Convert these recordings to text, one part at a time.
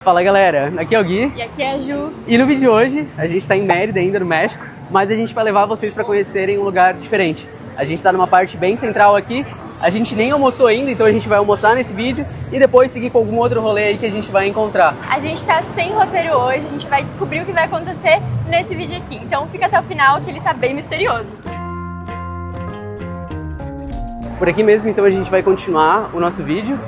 Fala galera, aqui é o Gui. E aqui é a Ju. E no vídeo de hoje, a gente está em Mérida ainda, no México, mas a gente vai levar vocês para conhecerem um lugar diferente. A gente está numa parte bem central aqui, a gente nem almoçou ainda, então a gente vai almoçar nesse vídeo e depois seguir com algum outro rolê aí que a gente vai encontrar. A gente tá sem roteiro hoje, a gente vai descobrir o que vai acontecer nesse vídeo aqui. Então fica até o final que ele tá bem misterioso. Por aqui mesmo, então, a gente vai continuar o nosso vídeo.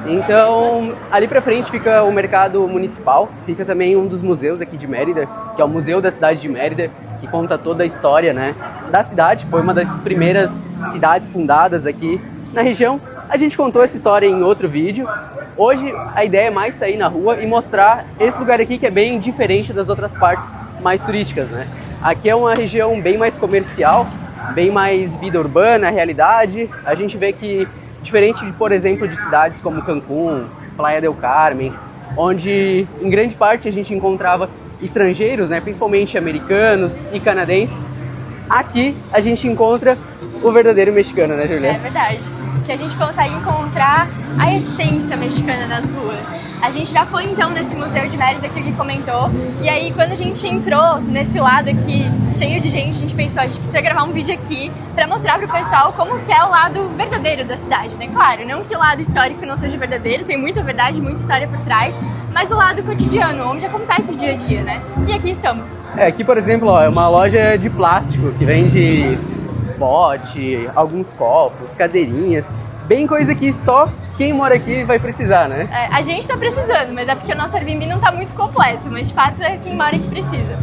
Então, ali pra frente fica o mercado municipal, fica também um dos museus aqui de Mérida, que é o Museu da Cidade de Mérida, que conta toda a história, né, da cidade. Foi uma das primeiras cidades fundadas aqui na região. A gente contou essa história em outro vídeo. Hoje a ideia é mais sair na rua e mostrar esse lugar aqui que é bem diferente das outras partes mais turísticas, né? Aqui é uma região bem mais comercial, bem mais vida urbana, realidade. A gente vê que, diferente, por exemplo, de cidades como Cancún, Playa del Carmen, onde em grande parte a gente encontrava estrangeiros, né, principalmente americanos e canadenses, aqui a gente encontra o verdadeiro mexicano, né, Julia? É verdade, que a gente consegue encontrar a essência mexicana nas ruas. A gente já foi então nesse museu de Mérida que o Gui comentou, e aí quando a gente entrou nesse lado aqui, cheio de gente, a gente pensou, a gente precisa gravar um vídeo aqui pra mostrar pro pessoal como que é o lado verdadeiro da cidade, né? Claro, não que o lado histórico não seja verdadeiro, tem muita verdade, muita história por trás, mas o lado cotidiano, onde acontece o dia a dia, né? E aqui estamos. Aqui, por exemplo, ó, é uma loja de plástico que vende pote, alguns copos, cadeirinhas, bem coisa que só quem mora aqui vai precisar, né? A gente tá precisando, mas é porque o nosso Airbnb não tá muito completo, mas de fato é quem mora que precisa.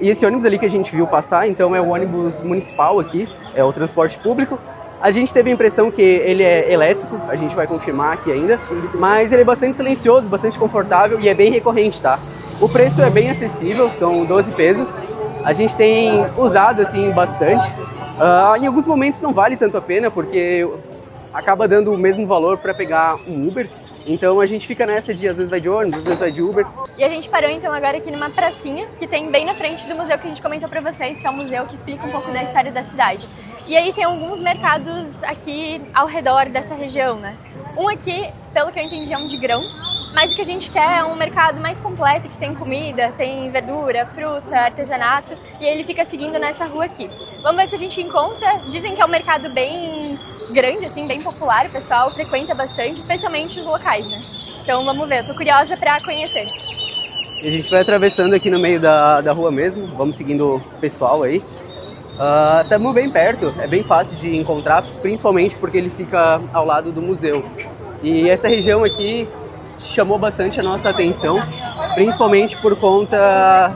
E esse ônibus ali que a gente viu passar, então é o ônibus municipal aqui, é o transporte público. A gente teve a impressão que ele é elétrico, a gente vai confirmar aqui ainda, mas ele é bastante silencioso, bastante confortável e é bem recorrente, tá? O preço é bem acessível, são 12 pesos. A gente tem usado assim bastante. Em alguns momentos não vale tanto a pena, porque acaba dando o mesmo valor para pegar um Uber. Então a gente fica nessa de às vezes vai de ônibus, às vezes vai de Uber. E a gente parou então agora aqui numa pracinha que tem bem na frente do museu que a gente comentou pra vocês, que é um museu que explica um pouco da história da cidade. E aí tem alguns mercados aqui ao redor dessa região, né? Um aqui, pelo que eu entendi, é um de grãos, mas o que a gente quer é um mercado mais completo, que tem comida, tem verdura, fruta, artesanato, e ele fica seguindo nessa rua aqui. Vamos ver se a gente encontra. Dizem que é um mercado bem grande, assim, bem popular, o pessoal frequenta bastante, especialmente os locais, né? Então vamos ver, eu tô curiosa pra conhecer. E a gente vai atravessando aqui no meio da rua mesmo, vamos seguindo o pessoal aí. Estamos bem perto, é bem fácil de encontrar, principalmente porque ele fica ao lado do museu. E essa região aqui chamou bastante a nossa atenção, principalmente por conta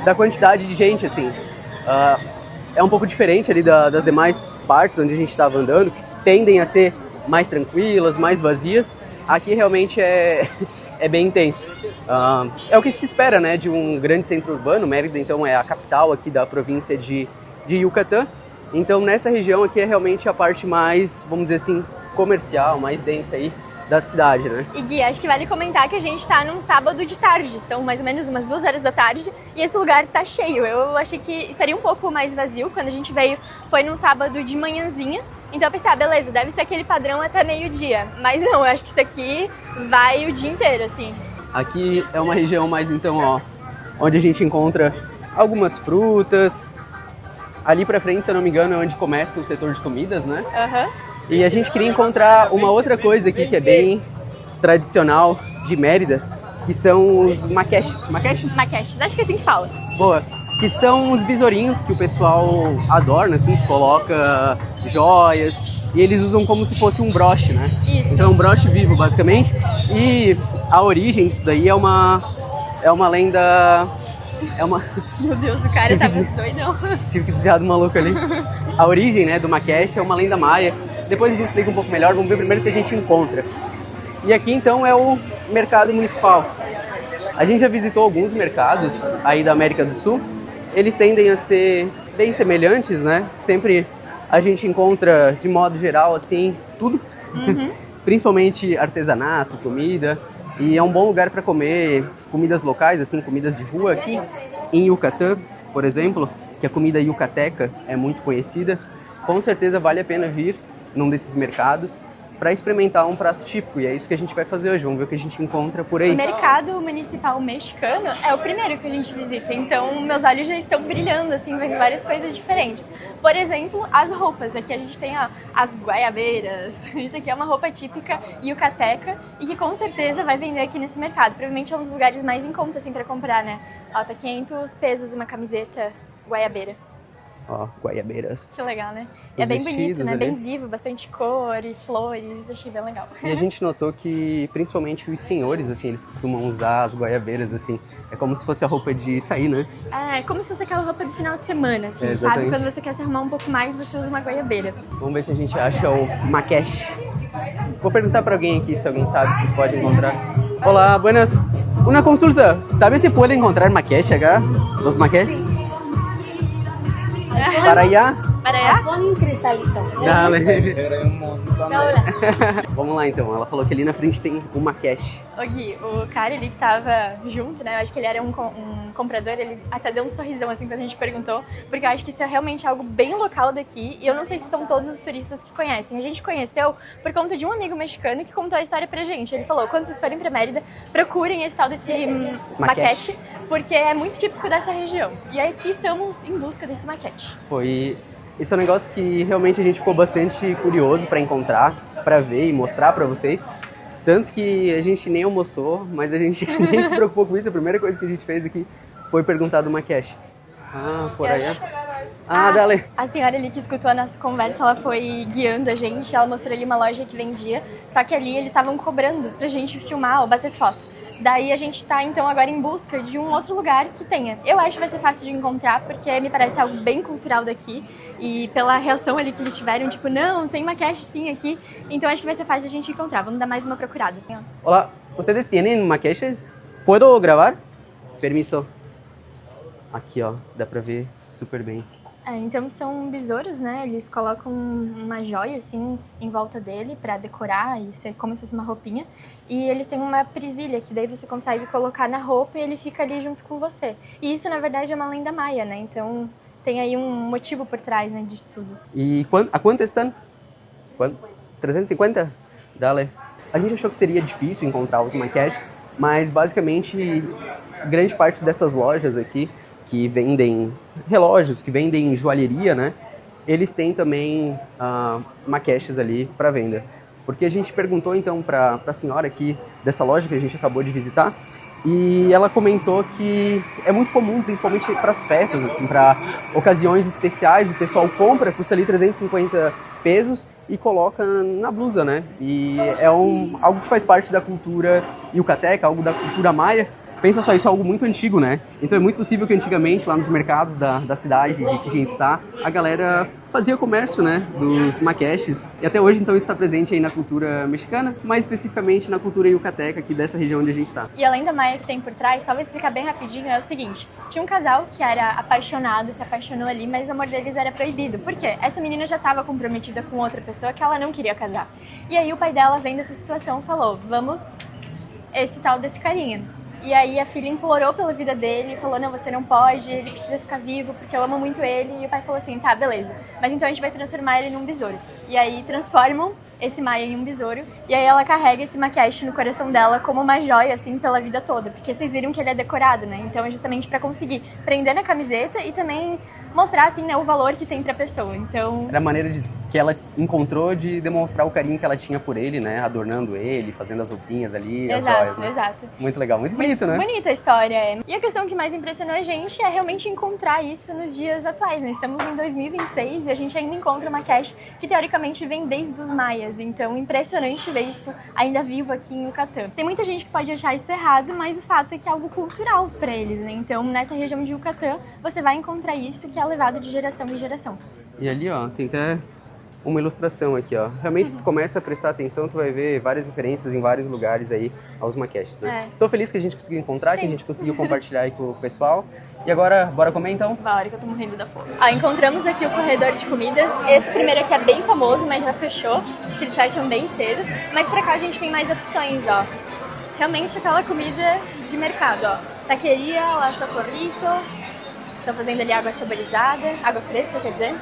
da quantidade de gente, assim. É um pouco diferente ali das demais partes onde a gente estava andando, que tendem a ser mais tranquilas, mais vazias. Aqui realmente é bem intenso. É o que se espera, né, de um grande centro urbano. Mérida, então, é a capital aqui da província de Yucatán. Então, nessa região aqui é realmente a parte mais, vamos dizer assim, comercial, mais densa aí da cidade, né? E Gui, acho que vale comentar que a gente tá num sábado de tarde, são mais ou menos umas 2 horas da tarde, e esse lugar tá cheio. Eu achei que estaria um pouco mais vazio, quando a gente veio foi num sábado de manhãzinha, então eu pensei, beleza, deve ser aquele padrão até meio-dia, mas não, eu acho que isso aqui vai o dia inteiro, assim. Aqui é uma região mais, então, ó, onde a gente encontra algumas frutas. Ali pra frente, se eu não me engano, é onde começa o setor de comidas, né? E a gente queria encontrar uma outra coisa aqui que é bem tradicional de Mérida, que são os maqueches. Maqueches? Maqueches, acho que é assim que fala. Boa. Que são os besourinhos que o pessoal adorna, assim, que coloca joias, e eles usam como se fosse um broche, né? Isso. Então é um broche vivo, basicamente. E a origem disso daí é uma lenda... Meu Deus, o cara tá muito doidão. Tive que desviar do maluco ali. A origem, né, do maqueche é uma lenda maia. Depois a gente explica um pouco melhor, vamos ver primeiro se a gente encontra. E aqui então é o mercado municipal. A gente já visitou alguns mercados aí da América do Sul. Eles tendem a ser bem semelhantes, né? Sempre a gente encontra, de modo geral, assim, tudo. Principalmente artesanato, comida. E é um bom lugar para comer comidas locais, assim, comidas de rua aqui. Em Yucatán, por exemplo, que a comida yucateca é muito conhecida. Com certeza vale a pena vir num desses mercados para experimentar um prato típico. E é isso que a gente vai fazer hoje. Vamos ver o que a gente encontra por aí. O mercado municipal mexicano é o primeiro que a gente visita, então meus olhos já estão brilhando, assim, vendo várias coisas diferentes. Por exemplo, as roupas. Aqui a gente tem as guaiabeiras. Isso aqui é uma roupa típica yucateca e que com certeza vai vender aqui nesse mercado. Provavelmente é um dos lugares mais em conta, assim, para comprar, né? Ó, tá 500 pesos uma camiseta guaiabeira. Ó, guaiabeiras. Que legal, né? Os É bem bonito, né? ali. Bem vivo, bastante cor e flores, achei bem legal. E a gente notou que, principalmente os senhores, assim, eles costumam usar as guaiabeiras, assim. É como se fosse a roupa de sair, né? É, como se fosse aquela roupa do final de semana, assim, sabe? Exatamente. Quando você quer se arrumar um pouco mais, você usa uma guaiabeira. Vamos ver se a gente acha o maqueche. Vou perguntar para alguém aqui, se alguém sabe, se pode encontrar. Olá, buenas. Una consulta. ¿Sabe si puede encontrar maqueche acá? Los maqueche? Para allá? Para allá? Pon cristalito. Dale. Hola. Vamos lá então, ela falou que ali na frente tem um maqueche. Ô Gui, o cara ali que tava junto, né, eu acho que ele era um comprador, ele até deu um sorrisão assim quando a gente perguntou, porque eu acho que isso é realmente algo bem local daqui e eu não sei se são todos os turistas que conhecem. A gente conheceu por conta de um amigo mexicano que contou a história pra gente. Ele falou, quando vocês forem pra Mérida, procurem esse tal desse maquete, porque é muito típico dessa região. E aí aqui estamos em busca desse maquete. Foi... Isso é um negócio que realmente a gente ficou bastante curioso para encontrar, para ver e mostrar para vocês. Tanto que a gente nem almoçou, mas a gente nem se preocupou com isso. A primeira coisa que a gente fez aqui foi perguntar do maquete. Ah, por aí. Ah, dale. A senhora ali que escutou a nossa conversa, ela foi guiando a gente, ela mostrou ali uma loja que vendia, só que ali eles estavam cobrando pra gente filmar ou bater foto. Daí a gente tá então agora em busca de um outro lugar que tenha. Eu acho que vai ser fácil de encontrar, porque me parece algo bem cultural daqui. E pela reação ali que eles tiveram, tipo, não, tem maquete sim aqui. Então acho que vai ser fácil de a gente encontrar. Vamos dar mais uma procurada. Olá, ¿ustedes tienen maqueches? ¿Puedo gravar? Permiso. Aqui, ó, dá pra ver super bem. É, então são besouros, né? Eles colocam uma joia assim em volta dele pra decorar e ser como se fosse uma roupinha. E eles têm uma presilha que daí você consegue colocar na roupa e ele fica ali junto com você. E isso na verdade é uma lenda maia, né? Então tem aí um motivo por trás, né, disso tudo. E a quanto estão? 350? Dale. A gente achou que seria difícil encontrar os maquetes, mas basicamente grande parte dessas lojas aqui que vendem relógios, que vendem joalheria, né? Eles têm também maquetes ali para venda. Porque a gente perguntou então para a senhora aqui dessa loja que a gente acabou de visitar e ela comentou que é muito comum, principalmente para as festas, assim, para ocasiões especiais, o pessoal compra, custa ali 350 pesos e coloca na blusa, né? E é algo que faz parte da cultura yucateca, algo da cultura maia. Pensa só, isso é algo muito antigo, né? Então é muito possível que antigamente, lá nos mercados da cidade de Chichén Itzá, a galera fazia comércio, né, dos maqueches. E até hoje, então, isso está presente aí na cultura mexicana, mais especificamente na cultura yucateca aqui dessa região onde a gente está. E além da maia que tem por trás, só vou explicar bem rapidinho, é o seguinte. Tinha um casal que era apaixonado, se apaixonou ali, mas o amor deles era proibido. Por quê? Essa menina já estava comprometida com outra pessoa que ela não queria casar. E aí o pai dela, vendo essa situação, falou, vamos esse tal desse carinha. E aí a filha implorou pela vida dele e falou, não, você não pode, ele precisa ficar vivo porque eu amo muito ele. E o pai falou assim, tá, beleza, mas então a gente vai transformar ele num besouro. E aí transformam esse maia em um besouro e aí ela carrega esse maquete no coração dela como uma joia, assim, pela vida toda. Porque vocês viram que ele é decorado, né? Então é justamente pra conseguir prender na camiseta e também mostrar, assim, né, o valor que tem pra pessoa. Então... Era a maneira que ela encontrou de demonstrar o carinho que ela tinha por ele, né? Adornando ele, fazendo as roupinhas ali, as joias, né? Exato. Muito legal, muito bonito, né? Bonita a história. E a questão que mais impressionou a gente é realmente encontrar isso nos dias atuais, né? Estamos em 2026 e a gente ainda encontra maquete que teoricamente vem desde os maias. Então, impressionante ver isso ainda vivo aqui em Yucatán. Tem muita gente que pode achar isso errado, mas o fato é que é algo cultural para eles, né? Então, nessa região de Yucatán, você vai encontrar isso que é levado de geração em geração. E ali, ó, tem até uma ilustração aqui, ó. Realmente, se tu começa a prestar atenção, tu vai ver várias referências em vários lugares aí aos maquetes, né? Tô feliz que a gente conseguiu encontrar, Sim. que a gente conseguiu compartilhar aí com o pessoal. E agora, bora comer então? Bora, que eu tô morrendo da fome. Encontramos aqui o corredor de comidas. Esse primeiro aqui é bem famoso, mas já fechou. Acho que eles fecham bem cedo. Mas pra cá a gente tem mais opções, ó. Realmente aquela comida de mercado, ó. Taqueria, la socorrito. Estão fazendo ali água saborizada, água fresca, quer dizer.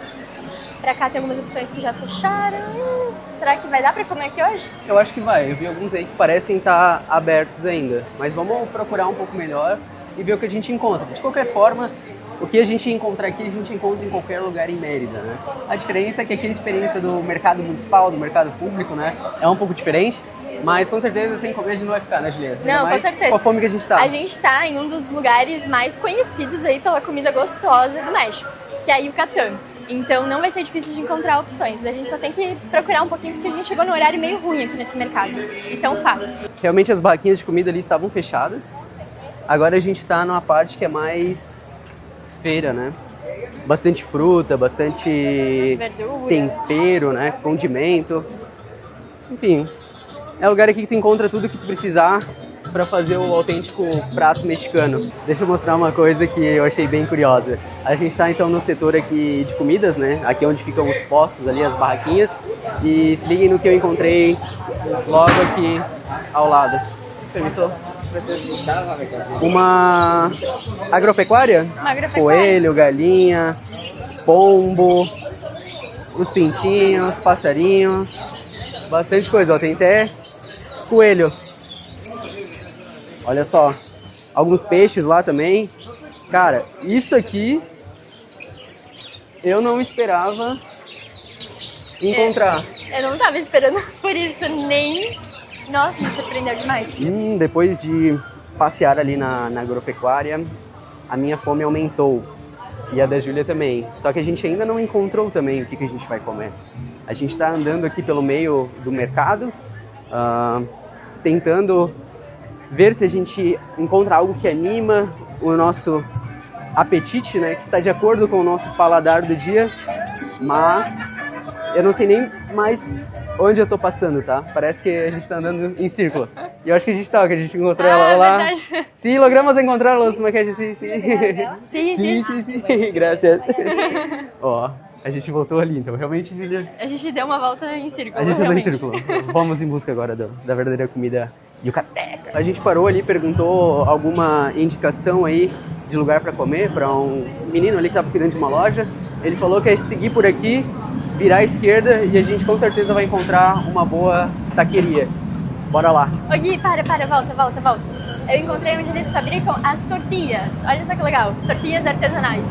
Pra cá tem algumas opções que já fecharam. será que vai dar pra comer aqui hoje? Eu acho que vai. Eu vi alguns aí que parecem estar abertos ainda. Mas vamos procurar um pouco melhor e ver o que a gente encontra. De qualquer forma, o que a gente encontrar aqui, a gente encontra em qualquer lugar em Mérida, né? A diferença é que aqui a experiência do mercado municipal, do mercado público, né, é um pouco diferente. Mas com certeza sem comer a gente não vai ficar, né, Juliana? Não, com certeza. Com a fome que a gente tá. A gente tá em um dos lugares mais conhecidos aí pela comida gostosa do México, que é Yucatán. Então não vai ser difícil de encontrar opções. A gente só tem que procurar um pouquinho porque a gente chegou no horário meio ruim aqui nesse mercado. Isso é um fato. Realmente as barraquinhas de comida ali estavam fechadas. Agora a gente tá numa parte que é mais feira, né? Bastante fruta, bastante Verdura. tempero, né? Condimento. Enfim, é um lugar aqui que tu encontra tudo que tu precisar para fazer o autêntico prato mexicano. Deixa eu mostrar uma coisa que eu achei bem curiosa. A gente está então no setor aqui de comidas, né? Aqui é onde ficam os postos ali, as barraquinhas. E se liguem no que eu encontrei logo aqui ao lado. Permissão? Uma agropecuária? Uma agropecuária. Coelho, galinha, pombo, os pintinhos, passarinhos, bastante coisa, ó. Tem até coelho. Olha só, alguns peixes lá também. Cara, isso aqui eu não esperava encontrar. Eu não tava esperando por isso, nem... Nossa, me surpreendeu demais. Depois de passear ali na agropecuária, a minha fome aumentou. E a da Júlia também. Só que a gente ainda não encontrou também o que a gente vai comer. A gente está andando aqui pelo meio do mercado, tentando ver se a gente encontra algo que anima o nosso apetite, né? Que está de acordo com o nosso paladar do dia. Mas eu não sei nem mais onde eu tô passando, tá? Parece que a gente tá andando em círculo. E eu acho que a gente tá, que a gente encontrou ela lá. Verdade. Sim, logramos encontrá-los, maquete, sim. Sim. Graças. Ó, a gente voltou ali, então realmente, Julia, A gente deu uma volta em círculo. a gente andou em realmente. círculo. Vamos em busca agora da verdadeira comida yucateca. A gente parou ali, perguntou alguma indicação aí de lugar pra comer pra um menino ali que tava cuidando de uma loja. Ele falou que é seguir por aqui, virar à esquerda e a gente com certeza vai encontrar uma boa taqueria. Bora lá. Ô Gui, volta. Eu encontrei onde eles fabricam as tortillas. Olha só que legal, tortillas artesanais.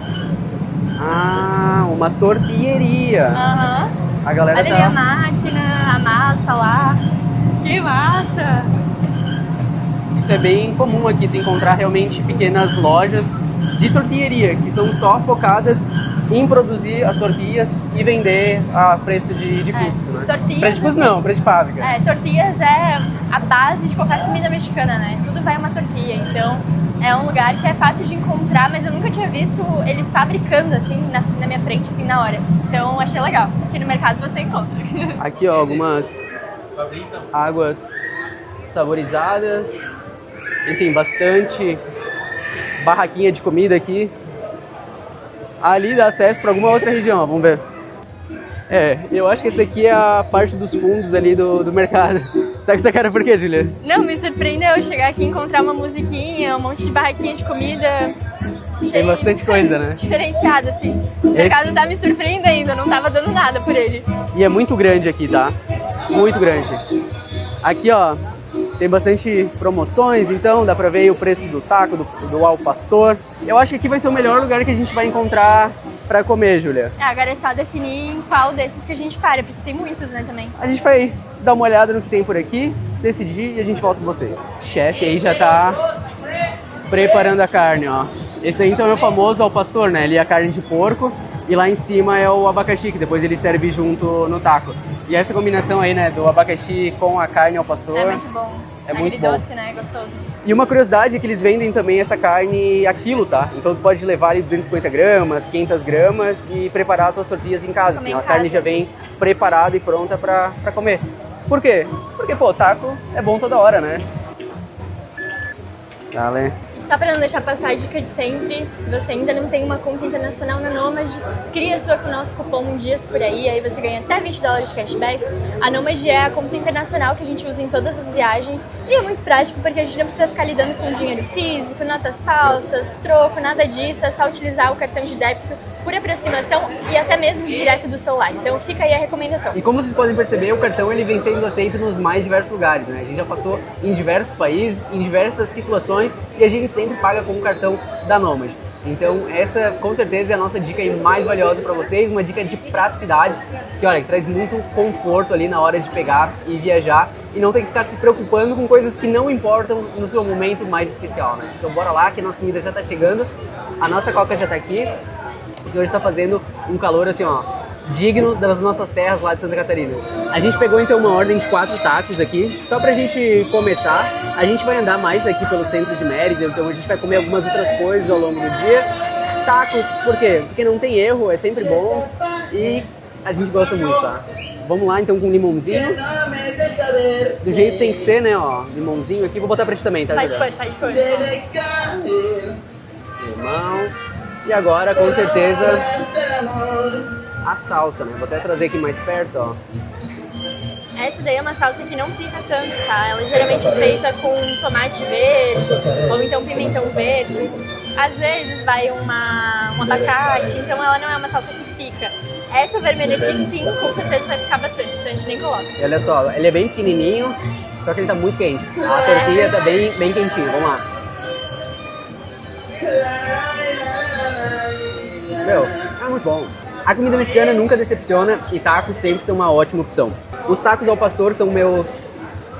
Ah, uma tortilleria. Aham. A galera Olha ali a máquina, a massa lá. Que massa! Isso é bem comum aqui, tu encontrar realmente pequenas lojas de tortilleria, que são só focadas em produzir as tortilhas e vender a preço de custo, né? Tortillas, Preço de custo não, preço de fábrica. Tortillas é a base de qualquer comida mexicana, né? Tudo vai uma tortilha, então é um lugar que é fácil de encontrar, mas eu nunca tinha visto eles fabricando assim na minha frente, assim, na hora. Então achei legal. Aqui no mercado você encontra. Aqui, ó, algumas águas saborizadas. Enfim, bastante barraquinha de comida aqui. Ali dá acesso para alguma outra região, ó, vamos ver. Eu acho que esse daqui é a parte dos fundos ali do mercado. Tá com essa cara por quê, Julia? Não, me surpreendeu chegar aqui e encontrar uma musiquinha, um monte de barraquinha de comida. Tem bastante coisa, né? Diferenciado, assim. Esse mercado tá me surpreendendo, eu não tava dando nada por ele. E é muito grande aqui, tá? Muito grande. Aqui, ó, tem bastante promoções, então dá pra ver o preço do taco, do ao pastor. Eu acho que aqui vai ser o melhor lugar que a gente vai encontrar pra comer, Júlia. Agora é só definir em qual desses que a gente para, porque tem muitos, né, também. A gente vai dar uma olhada no que tem por aqui, decidir e a gente volta com vocês. O chefe aí já tá preparando a carne, ó. Esse aí então é o famoso ao pastor, né? Ali é a carne de porco e lá em cima é o abacaxi, que depois ele serve junto no taco. E essa combinação aí, né, do abacaxi com a carne ao pastor... É muito bom. É muito bom. Doce, né? Gostoso. E uma curiosidade é que eles vendem também essa carne a quilo, tá? Então tu pode levar ali 250 gramas, 500 gramas e preparar as tuas tortilhas em casa. Assim, a carne já vem preparada e pronta pra comer. Por quê? Porque, pô, taco é bom toda hora, né? Dale. Só para não deixar passar a dica de sempre, se você ainda não tem uma conta internacional na Nomad, cria a sua com o nosso cupom Dias Por Aí você ganha até $20 de cashback. A Nomad é a conta internacional que a gente usa em todas as viagens e é muito prático porque a gente não precisa ficar lidando com dinheiro físico, notas falsas, troco, nada disso, é só utilizar o cartão de débito por aproximação e até mesmo direto do celular. Então fica aí a recomendação. E como vocês podem perceber, o cartão ele vem sendo aceito nos mais diversos lugares, né? A gente já passou em diversos países, em diversas situações e a gente sempre paga com o cartão da Nomad. Então essa com certeza é a nossa dica aí mais valiosa para vocês, uma dica de praticidade que, olha, que traz muito conforto ali na hora de pegar e viajar e não ter que ficar se preocupando com coisas que não importam no seu momento mais especial, né? Então bora lá que a nossa comida já tá chegando, a nossa coca já tá aqui e hoje tá fazendo um calor assim, ó, digno das nossas terras lá de Santa Catarina. A gente pegou então uma ordem de 4 tacos aqui, só pra gente começar. A gente vai andar mais aqui pelo centro de Mérida, então a gente vai comer algumas outras coisas ao longo do dia. Tacos, por quê? Porque não tem erro, é sempre bom e a gente gosta muito, tá? Vamos lá então com limãozinho. Do jeito que tem que ser, né, ó, limãozinho aqui. Vou botar pra ti também, tá? Faz cor. Limão. E agora, com certeza, a salsa, né? Vou até trazer aqui mais perto, ó. Essa daí é uma salsa que não pica tanto, tá? Ela geralmente é feita com tomate verde ou então pimentão verde. Às vezes vai um abacate, então ela não é uma salsa que pica. Essa vermelha aqui sim, com certeza vai picar bastante, então a gente nem coloca. E olha só, ele é bem pequenininho, só que ele tá muito quente. A tortilha tá bem quentinha, vamos lá. Meu, é muito bom. A comida mexicana nunca decepciona e tacos sempre são uma ótima opção. Os tacos ao pastor são meus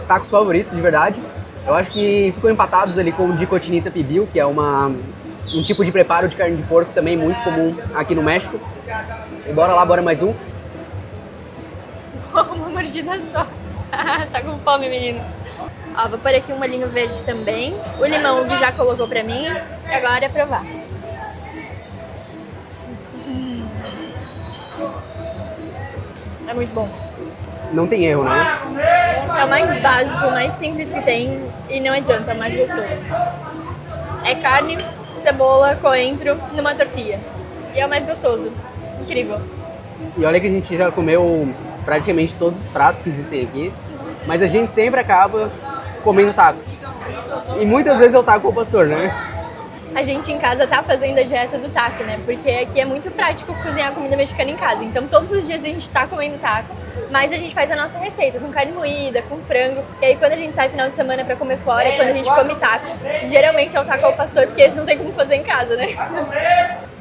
tacos favoritos, de verdade. Eu acho que ficam empatados ali com o de cochinita pibil, que é um tipo de preparo de carne de porco também muito comum aqui no México. E bora lá, bora mais um. Uma mordida só. Tá com fome, menino. Ó, vou pôr aqui um molhinho verde também. O limão o Gui já colocou pra mim. E agora é provar. É muito bom. Não tem erro, né? É o mais básico, o mais simples que tem e não adianta, é o mais gostoso. É carne, cebola, coentro numa tortilha. E é o mais gostoso. Incrível. E olha que a gente já comeu praticamente todos os pratos que existem aqui, mas a gente sempre acaba comendo tacos. E muitas vezes é o taco ao pastor, né? A gente em casa tá fazendo a dieta do taco, né? Porque aqui é muito prático cozinhar comida mexicana em casa. Então todos os dias a gente tá comendo taco, mas a gente faz a nossa receita com carne moída, com frango. E aí quando a gente sai final de semana pra comer fora, quando a gente come taco, geralmente é o taco ao pastor, porque esse não tem como fazer em casa, né?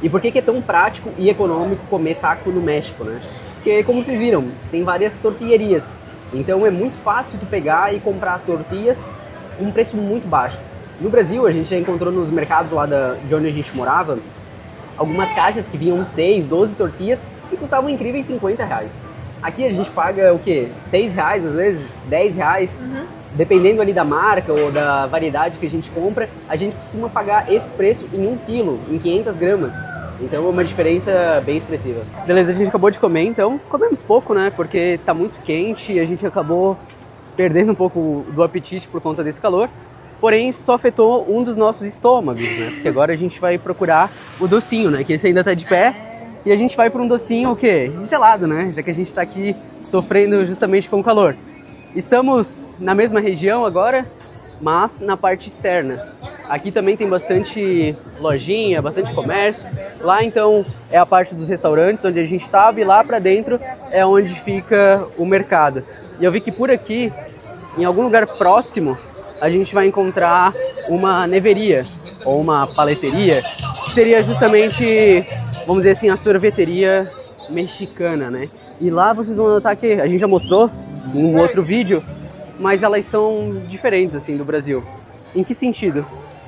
E por que é tão prático e econômico comer taco no México, né? Porque, como vocês viram, tem várias tortillerias. Então é muito fácil tu pegar e comprar tortilhas com um preço muito baixo. No Brasil, a gente já encontrou nos mercados lá de onde a gente morava algumas caixas que vinham 6, 12 tortilhas e custavam incríveis R$50. Aqui a gente paga o quê? R$6 às vezes, R$10. Dependendo ali da marca ou da variedade que a gente compra, a gente costuma pagar esse preço em 1 quilo, em 500 gramas. Então é uma diferença bem expressiva. Beleza, a gente acabou de comer, então comemos pouco, né? Porque tá muito quente e a gente acabou perdendo um pouco do apetite por conta desse calor. Porém, isso só afetou um dos nossos estômagos, né? Porque agora a gente vai procurar o docinho, né? Que esse ainda tá de pé. E a gente vai para um docinho, o quê? Gelado, né? Já que a gente tá aqui sofrendo justamente com o calor. Estamos na mesma região agora, mas na parte externa. Aqui também tem bastante lojinha, bastante comércio. Lá, então, é a parte dos restaurantes onde a gente estava e lá para dentro é onde fica o mercado. E eu vi que por aqui, em algum lugar próximo, a gente vai encontrar uma neveria ou uma paleteria, que seria justamente, vamos dizer assim, a sorveteria mexicana, né? E lá vocês vão notar que a gente já mostrou em um outro vídeo, mas elas são diferentes assim do Brasil. Em que sentido?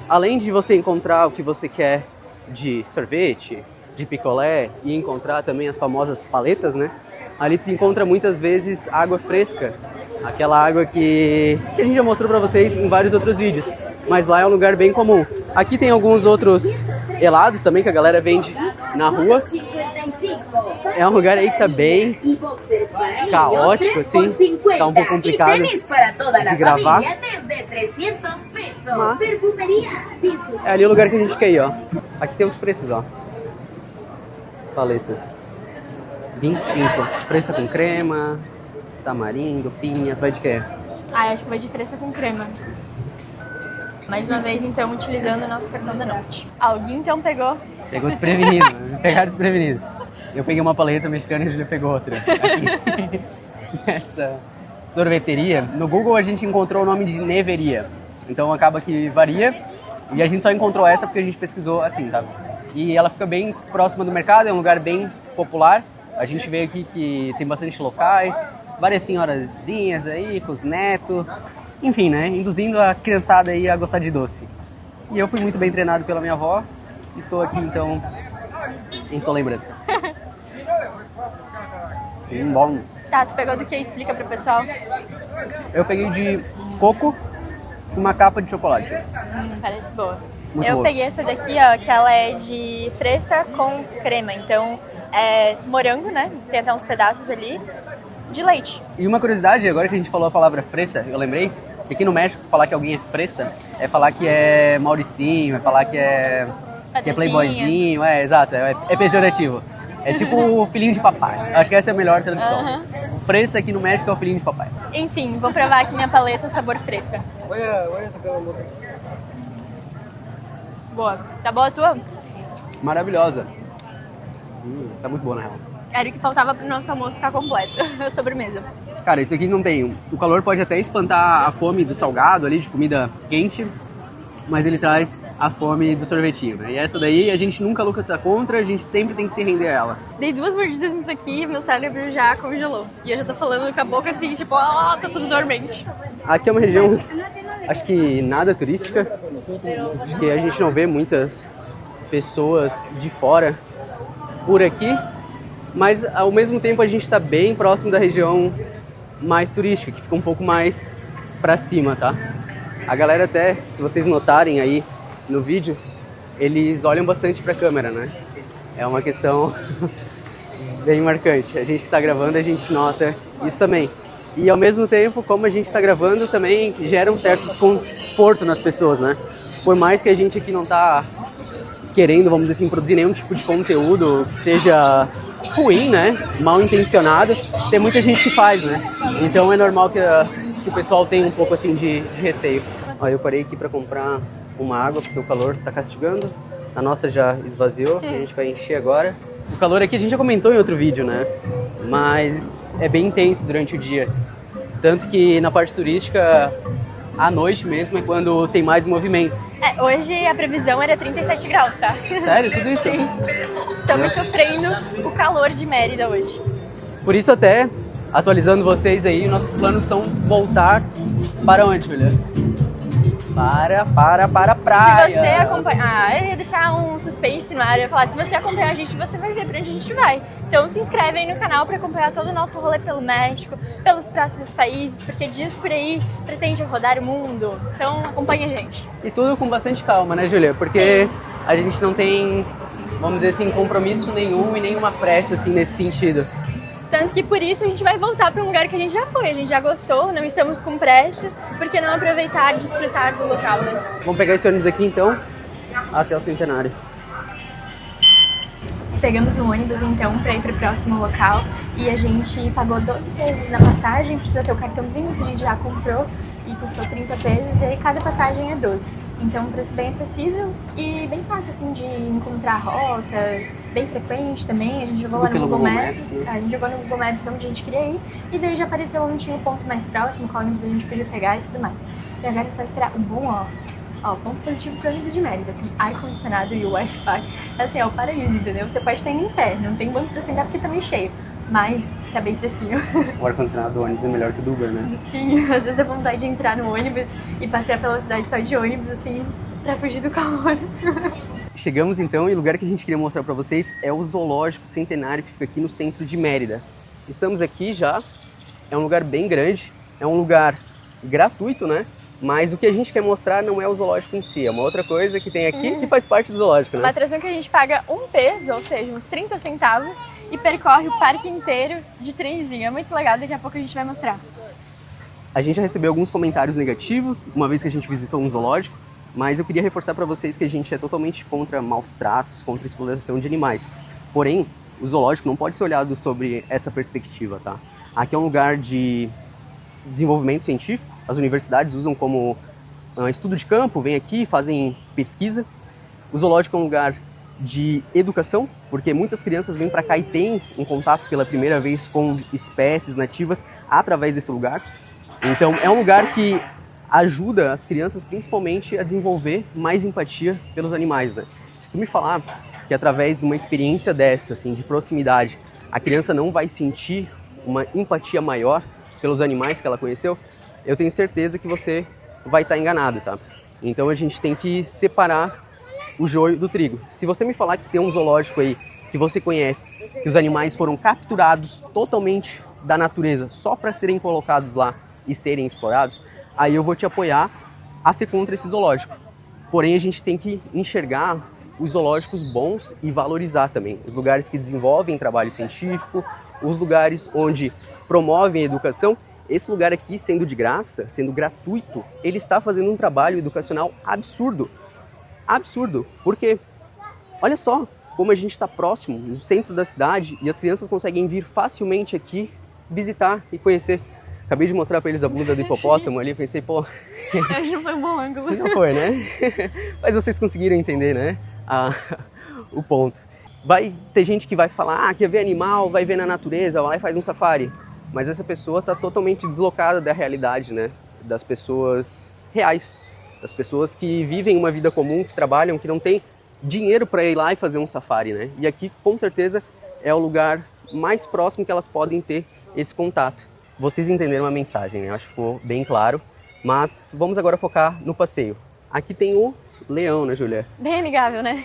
Além de você encontrar o que você quer de sorvete, de picolé e encontrar também as famosas paletas, né? Ali tu encontra muitas vezes água fresca. Aquela água que a gente já mostrou pra vocês em vários outros vídeos. Mas lá é um lugar bem comum. Aqui tem alguns outros helados também que a galera vende na rua. É um lugar aí que tá bem caótico, assim. Tá um pouco complicado de gravar. Mas é ali o lugar que a gente quer ir, ó. Aqui tem os preços, ó. Paletas. 25. Fresca com crema, tamarindo, pinha, tu vai de quê? Ah, acho que vai de fresca com crema. Mais uma vez, então, utilizando o nosso cartão da Norte. Alguém, então, pegou Pegou desprevenido, né? Pegar desprevenido. Eu peguei uma paleta mexicana e a Júlia pegou outra. Aqui. Essa sorveteria, no Google a gente encontrou o nome de Neveria. Então acaba que varia. E a gente só encontrou essa porque a gente pesquisou assim, tá? E ela fica bem próxima do mercado, é um lugar bem popular. A gente vê aqui que tem bastante locais, várias senhorazinhas aí com os netos. Enfim, né? Induzindo a criançada aí a gostar de doce. E eu fui muito bem treinado pela minha avó. Estou aqui, então, em sua lembrança. Bom. Tá, tu pegou do que? Explica pro pessoal. Eu peguei de coco com uma capa de chocolate. Parece boa. Muito eu boa. peguei essa daqui, ó, que ela é de fresa com crema. Então, é morango, né? Tem até uns pedaços ali de leite. E uma curiosidade, agora que a gente falou a palavra fresa, eu lembrei que aqui no México, tu falar que alguém é fresa, é falar que é Mauricinho, é falar que é playboyzinho, exato, é pejorativo. É tipo o filhinho de papai. Acho que essa é a melhor tradução. O fresa aqui no México é o filhinho de papai. Enfim, vou provar aqui minha paleta sabor fresa. Boa. Tá boa a tua? Maravilhosa. Tá muito boa, na real. Era o que faltava pro nosso almoço ficar completo. A sobremesa. Cara, isso aqui não tem... O calor pode até espantar a fome do salgado ali, de comida quente, mas ele traz a fome do sorvetinho, né? E essa daí a gente nunca luta contra, a gente sempre tem que se render a ela. Dei 2 mordidas nisso aqui, meu cérebro já congelou. E eu já tô falando com a boca assim, tipo, tá tudo dormente. Aqui é uma região, acho que nada turística. Acho que a gente não vê muitas pessoas de fora por aqui. Mas ao mesmo tempo a gente está bem próximo da região mais turística, que fica um pouco mais pra cima, tá? A galera até, se vocês notarem aí no vídeo, eles olham bastante pra câmera, né? É uma questão bem marcante. A gente que está gravando, a gente nota isso também. E ao mesmo tempo, como a gente está gravando, também gera um certo desconforto nas pessoas, né? Por mais que a gente aqui não tá querendo, vamos dizer assim, produzir nenhum tipo de conteúdo que seja ruim, né? Mal intencionado, tem muita gente que faz, né? Então é normal que o pessoal tenha um pouco assim de receio. Ó, eu parei aqui para comprar uma água porque o calor tá castigando. A nossa já esvaziou, a gente vai encher agora. O calor aqui a gente já comentou em outro vídeo, né? Mas é bem intenso durante o dia. Tanto que na parte turística, à noite mesmo é quando tem mais movimento. Hoje a previsão era 37 graus, tá? Sério? Tudo isso? Sim. Estamos sofrendo o calor de Mérida hoje. Por isso até, atualizando vocês aí, nossos planos são voltar para onde, Julia? Para a praia. Se você acompanhar... eu ia deixar um suspense no ar, eu ia falar, se você acompanhar a gente, você vai ver pra onde a gente vai. Então se inscreve aí no canal pra acompanhar todo o nosso rolê pelo México, pelos próximos países, porque dias por aí pretende rodar o mundo. Então acompanha a gente. E tudo com bastante calma, né, Julia? Porque a gente não tem, vamos dizer assim, compromisso nenhum e nenhuma pressa, assim, nesse sentido. Tanto que por isso a gente vai voltar para um lugar que a gente já foi, a gente já gostou, não estamos com pressa, por que não aproveitar e desfrutar do local, né? Vamos pegar esse ônibus aqui então, até o Centenário. Pegamos um ônibus então para ir para o próximo local e a gente pagou 12 pesos na passagem, precisa ter o cartãozinho que a gente já comprou e custou 30 pesos e aí cada passagem é 12. Então um preço bem acessível e bem fácil assim de encontrar rota, bem frequente também. A gente jogou lá no Google Maps, né? A gente jogou no Google Maps onde a gente queria ir e daí já apareceu onde tinha o ponto mais próximo, qual ônibus a gente podia pegar e tudo mais. E agora é só esperar o bom, ponto positivo pro ônibus de Mérida, tem ar-condicionado e o Wi-Fi. Assim, é o paraíso, entendeu? Você pode estar indo em pé, não tem banco pra sentar porque tá meio cheio, mas tá bem fresquinho. O ar-condicionado do ônibus é melhor que o do Uber, né? Sim, às vezes dá vontade de entrar no ônibus e passear pela cidade só de ônibus, assim, pra fugir do calor. Chegamos então e o lugar que a gente queria mostrar pra vocês é o Zoológico Centenário, que fica aqui no centro de Mérida. Estamos aqui já, é um lugar bem grande, é um lugar gratuito, né? Mas o que a gente quer mostrar não é o zoológico em si, é uma outra coisa que tem aqui que faz parte do zoológico, né? Uma atração que a gente paga 1 peso, ou seja, uns 30 centavos, e percorre o parque inteiro de trenzinho. É muito legal, daqui a pouco a gente vai mostrar. A gente já recebeu alguns comentários negativos, uma vez que a gente visitou um zoológico, mas eu queria reforçar para vocês que a gente é totalmente contra maus tratos, contra a exploração de animais. Porém, o zoológico não pode ser olhado sobre essa perspectiva, tá? Aqui é um lugar de desenvolvimento científico, as universidades usam como estudo de campo, vêm aqui, fazem pesquisa. O zoológico é um lugar de educação, porque muitas crianças vêm para cá e têm um contato pela primeira vez com espécies nativas através desse lugar. Então é um lugar que ajuda as crianças principalmente a desenvolver mais empatia pelos animais, né? Se tu me falar que através de uma experiência dessa, assim, de proximidade, a criança não vai sentir uma empatia maior pelos animais que ela conheceu, eu tenho certeza que você vai estar enganado, tá? Então a gente tem que separar o joio do trigo. Se você me falar que tem um zoológico aí que você conhece, que os animais foram capturados totalmente da natureza só para serem colocados lá e serem explorados, aí eu vou te apoiar a ser contra esse zoológico. Porém, a gente tem que enxergar os zoológicos bons e valorizar também os lugares que desenvolvem trabalho científico, os lugares onde promovem a educação. Esse lugar aqui, sendo de graça, sendo gratuito, ele está fazendo um trabalho educacional absurdo. Absurdo, porque olha só como a gente está próximo, no centro da cidade, e as crianças conseguem vir facilmente aqui visitar e conhecer. Acabei de mostrar para eles a blusa do hipopótamo ali, pensei, pô... Hoje não foi um bom ângulo. Não foi, né? Mas vocês conseguiram entender, né? O ponto. Vai ter gente que vai falar, quer ver animal, vai ver na natureza, vai lá e faz um safari. Mas essa pessoa está totalmente deslocada da realidade, né? Das pessoas reais. Das pessoas que vivem uma vida comum, que trabalham, que não tem dinheiro para ir lá e fazer um safari, né? E aqui, com certeza, é o lugar mais próximo que elas podem ter esse contato. Vocês entenderam a mensagem, né? Eu acho que ficou bem claro. Mas vamos agora focar no passeio. Aqui tem o leão, né, Júlia? Bem amigável, né?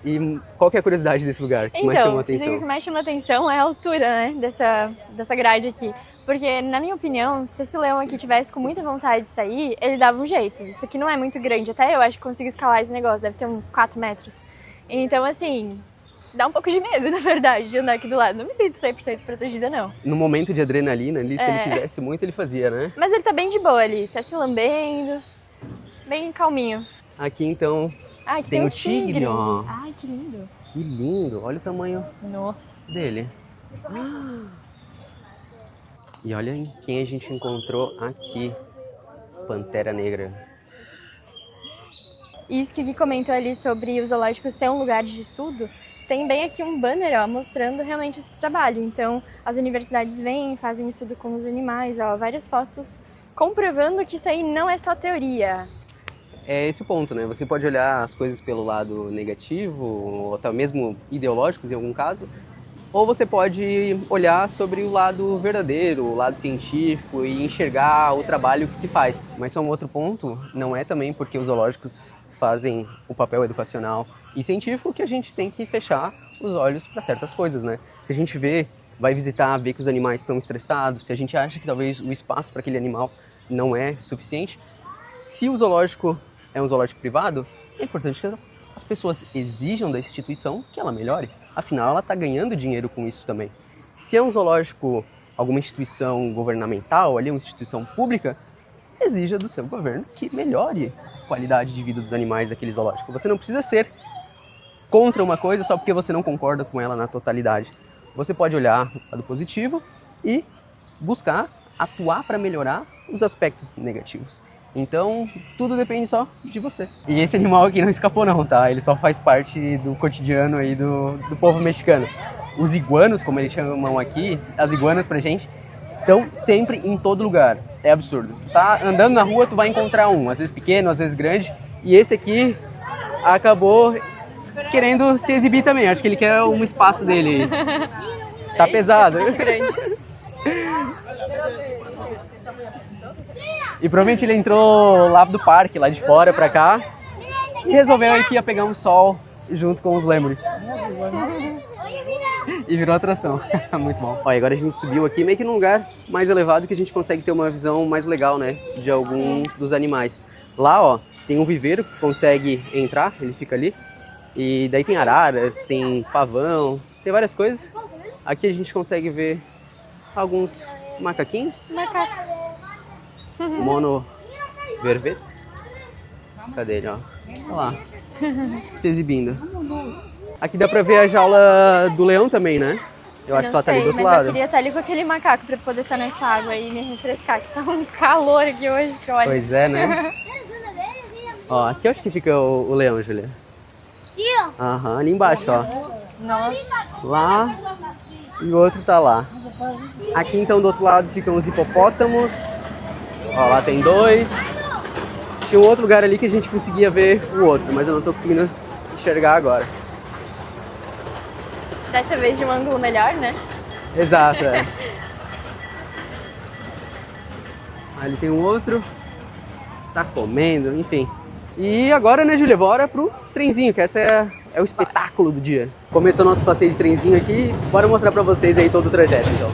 E qual que é a curiosidade desse lugar? Que mais chamou a atenção? O que mais chama a atenção é a altura, né, dessa grade aqui. Porque, na minha opinião, se esse leão aqui tivesse com muita vontade de sair, ele dava um jeito. Isso aqui não é muito grande, até eu acho que consigo escalar esse negócio, deve ter uns 4 metros. Então, assim, dá um pouco de medo, na verdade, de andar aqui do lado. Não me sinto 100% protegida, não. No momento de adrenalina ali, se ele quisesse muito, ele fazia, né? Mas ele tá bem de boa ali, tá se lambendo, bem calminho. Aqui, então, aqui tem o tigre, ó. Ai, que lindo. Que lindo, olha o tamanho dele. E olha quem a gente encontrou aqui, Pantera Negra. Isso que o Gui comentou ali sobre o zoológico ser um lugar de estudo, tem bem aqui um banner, ó, mostrando realmente esse trabalho. Então, as universidades vêm, fazem estudo com os animais, ó, várias fotos comprovando que isso aí não é só teoria. É esse o ponto, né? Você pode olhar as coisas pelo lado negativo, ou até mesmo ideológicos em algum caso, ou você pode olhar sobre o lado verdadeiro, o lado científico e enxergar o trabalho que se faz. Mas só um outro ponto, não é também porque os zoológicos fazem o papel educacional e científico que a gente tem que fechar os olhos para certas coisas, né? Se a gente vai visitar, vê que os animais estão estressados, se a gente acha que talvez o espaço para aquele animal não é suficiente, se o zoológico é um zoológico privado, é importante que as pessoas exijam da instituição que ela melhore. Afinal, ela está ganhando dinheiro com isso também. Se é um zoológico, alguma instituição governamental, ali, uma instituição pública, exija do seu governo que melhore a qualidade de vida dos animais daquele zoológico. Você não precisa ser contra uma coisa só porque você não concorda com ela na totalidade. Você pode olhar o lado positivo e buscar atuar para melhorar os aspectos negativos. Então, tudo depende só de você. E esse animal aqui não escapou não, tá? Ele só faz parte do cotidiano aí do povo mexicano. Os iguanos, como eles chamam aqui, as iguanas pra gente, estão sempre em todo lugar. É absurdo. Tu tá andando na rua, tu vai encontrar um, às vezes pequeno, às vezes grande. E esse aqui acabou querendo se exibir também. Acho que ele quer um espaço dele. Tá pesado. E provavelmente ele entrou lá do parque, lá de fora pra cá, e resolveu que ia pegar um sol junto com os lêmures. E virou atração. Muito bom. Olha, agora a gente subiu aqui meio que num lugar mais elevado que a gente consegue ter uma visão mais legal, né? De alguns dos animais. Lá, ó, tem um viveiro que tu consegue entrar, ele fica ali. E daí tem araras, tem pavão, tem várias coisas. Aqui a gente consegue ver alguns macaquinhos. Mono vervet. Cadê ele, ó? Olha lá, se exibindo. Aqui dá pra ver a jaula do leão também, né? Eu acho que ela tá ali do outro lado. Eu queria estar ali com aquele macaco pra poder estar nessa água e me refrescar, que tá um calor aqui hoje, que olha. Pois é, né? Ó, aqui eu acho que fica o leão, Julia. Aqui, ó. Aham, ali embaixo, ó. Nossa. Lá e o outro tá lá. Aqui então do outro lado ficam os hipopótamos. Ó, lá tem 2. Tinha um outro lugar ali que a gente conseguia ver o outro, mas eu não tô conseguindo enxergar agora. Dessa vez de um ângulo melhor, né? Exato, é. Ali tem um outro. Tá comendo, enfim. E agora, né, Júlia, bora pro trenzinho, que essa é o espetáculo do dia. Começou nosso passeio de trenzinho aqui, bora mostrar pra vocês aí todo o trajeto, então.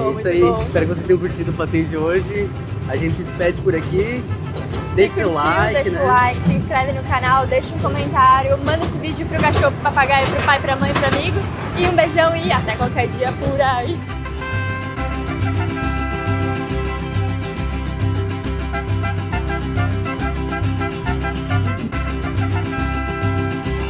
É isso aí, bom. espero que vocês tenham curtido o passeio de hoje. A gente se despede por aqui. Deixe seu like, deixa né? o like, se inscreve no canal, deixa um comentário, manda esse vídeo pro cachorro, pro papagaio, pro pai, pra mãe, pro amigo. E um beijão e até qualquer dia por aí.